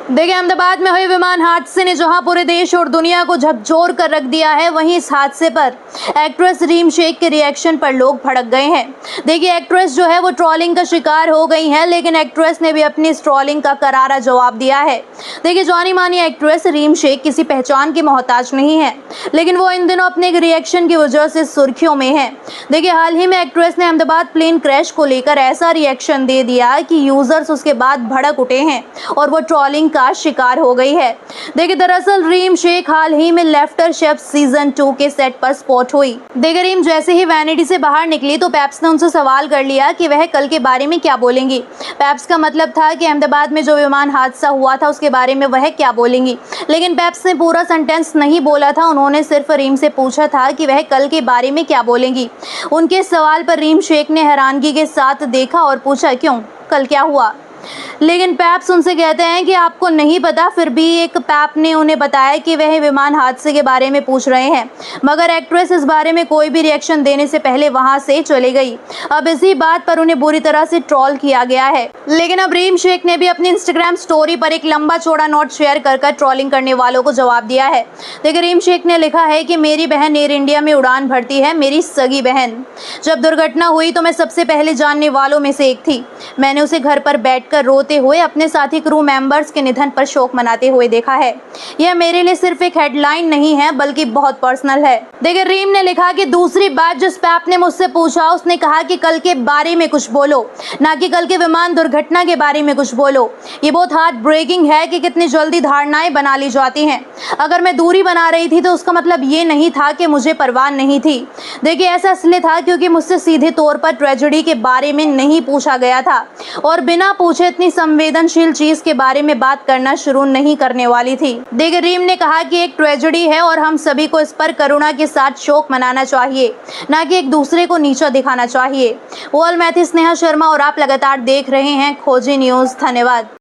देखिए, अहमदाबाद में हुए विमान हादसे ने जहां पूरे देश और दुनिया को झकझोर कर रख दिया है, वहीं इस हादसे पर एक्ट्रेस रीम शेख के रिएक्शन पर लोग भड़क गए हैं। देखिए, एक्ट्रेस जो है वो ट्रोलिंग का शिकार हो गई है, लेकिन एक्ट्रेस ने भी अपनी इस ट्रोलिंग का करारा जवाब दिया है। देखिए, जानी मानी एक्ट्रेस रीम शेख किसी पहचान की मोहताज नहीं है, लेकिन वो इन दिनों अपने एक रिएक्शन की वजह से सुर्खियों में है। देखिए, हाल ही में एक्ट्रेस ने अहमदाबाद प्लेन क्रैश को लेकर ऐसा रिएक्शन दे दिया कि यूजर्स उसके बाद भड़क उठे हैं और वो ट्रोलिंग का शिकार हो गई है। देखिए, दरअसल रीम शेख हाल ही में लेफ्टर शेफ सीजन 2 के सेट पर स्पॉट हुई। देखिए, रीम जैसे ही वैनिटी से बाहर निकली तो पेप्स ने उनसे सवाल कर लिया कि वह कल के बारे में क्या बोलेंगी। पेप्स का मतलब था कि अहमदाबाद में जो विमान हादसा हुआ था उसके बारे में वह क्या बोलेंगी, लेकिन पेप्स ने पूरा सेंटेंस नहीं बोला था। उन्होंने सिर्फ रीम से पूछा था कि वह कल के बारे में क्या बोलेंगी। उनके सवाल पर रीम शेख ने हैरानगी के साथ देखा और पूछा, क्यों, कल क्या हुआ? लेकिन पेप्स उनसे कहते हैं कि आपको नहीं पता। फिर भी एक पेप ने उन्हें बताया कि वह विमान हादसे के बारे में पूछ रहे हैं, मगर एक्ट्रेस इस बारे में कोई भी रिएक्शन देने से पहले वहां से चली गई। अब इसी बात पर उन्हें बुरी तरह से ट्रोल किया गया है। लेकिन अब रीम शेख ने भी अपनी इंस्टाग्राम स्टोरी पर एक लंबा चौड़ा नोट शेयर कर ट्रोलिंग करने वालों को जवाब दिया है। देखिए, रीम शेख ने लिखा है कि मेरी बहन एयर इंडिया में उड़ान भरती है, मेरी सगी बहन। जब दुर्घटना हुई तो मैं सबसे पहले जानने वालों में से एक थी। मैंने उसे घर पर बैठकर रोते हुए अपने साथी क्रू मेंबर्स के निधन पर शोक मनाते हुए देखा है। यह मेरे लिए सिर्फ एक हेडलाइन नहीं है, बल्कि बहुत पर्सनल है। देखिए, रीम ने लिखा कि दूसरी बात जिस पेप ने मुझसे पूछा, उसने कहा कि कल के बारे में कुछ बोलो, ना कि कल के विमान दुर्घटना के बारे में कुछ बोलो। ये बहुत हार्ट ब्रेकिंग है कि कितनी जल्दी धारणाएं बना ली जाती हैं। अगर मैं दूरी बना रही थी तो उसका मतलब ये नहीं था कि मुझे परवाह नहीं थी। देखिए, ऐसा इसलिए था क्योंकि मुझसे सीधे तौर पर ट्रेजेडी के बारे में नहीं पूछा गया था और बिना पूछे इतनी संवेदनशील चीज के बारे में बात करना शुरू नहीं करने वाली थी। देखिए, रीम ने कहा कि एक ट्रेजेडी है और हम सभी को इस पर करुणा के साथ शोक मनाना चाहिए, ना कि एक दूसरे को नीचा दिखाना चाहिए। मैं थी स्नेहा शर्मा और आप लगातार देख रहे हैं खोजी न्यूज। धन्यवाद।